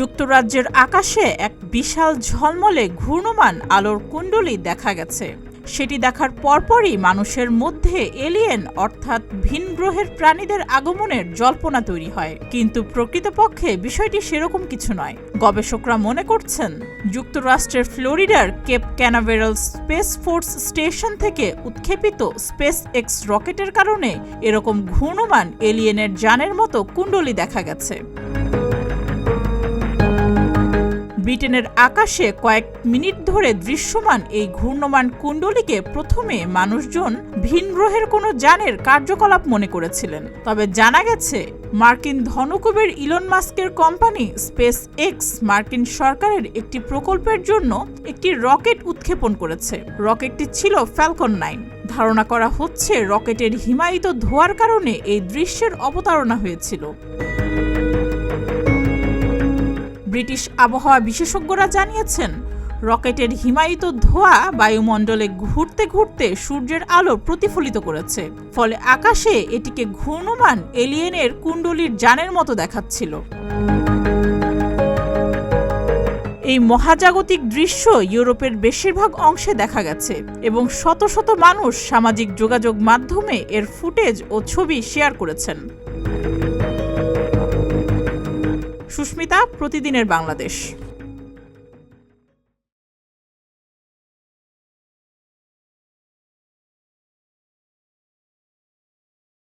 যুক্তরাজ্যের আকাশে এক বিশাল ঝলমলে ঘূর্ণমান আলোর কুণ্ডলী দেখা গেছে। সেটি দেখার পরপরই মানুষের মধ্যে এলিয়েন অর্থাৎ ভিন গ্রহের প্রাণীদের আগমনের জল্পনা তৈরি হয়। কিন্তু প্রকৃতপক্ষে বিষয়টি সেরকম কিছু নয়। গবেষকরা মনে করছেন, যুক্তরাষ্ট্রের ফ্লোরিডার Cape Canaveral space force station থেকে উৎক্ষেপিত স্পেস এক্স রকেটের কারণে এরকম ঘূর্ণমান এলিয়েনের যানের মতো কুণ্ডলী দেখা গেছে। ব্রিটেনের আকাশে কয়েক মিনিট ধরে দৃশ্যমান এই ঘূর্ণমান কুণ্ডলীকে প্রথমে মানুষজন ভিন গ্রহের কোনো যানের কার্যকলাপ মনে করেছিলেন। তবে জানা গেছে, মার্কিন ধনকুবের ইলন মাস্কের কোম্পানি স্পেস এক্স মার্কিন সরকারের একটি প্রকল্পের জন্য একটি রকেট উৎক্ষেপণ করেছে। রকেটটি ছিল ফ্যালকন 9। ধারণা করা হচ্ছে রকেটের হিমায়িত ধোঁয়ার কারণে এই দৃশ্যের অবতারণা হয়েছিল। ব্রিটিশ আবহাওয়া বিশেষজ্ঞরা জানিয়েছেন, রকেটের হিমায়িত ধোঁয়া বায়ুমণ্ডলে ঘুরতে ঘুরতে সূর্যের আলো প্রতিফলিত করেছে, ফলে আকাশে এটিকে ঘূর্ণমান এলিয়েনের কুণ্ডলীর যানের মতো দেখাচ্ছিল। এই মহাজাগতিক দৃশ্য ইউরোপের বেশিরভাগ অংশে দেখা গেছে এবং শত শত মানুষ সামাজিক যোগাযোগ মাধ্যমে এর ফুটেজ ও ছবি শেয়ার করেছেন। সুস্মিতা, প্রতিদিনের বাংলাদেশ।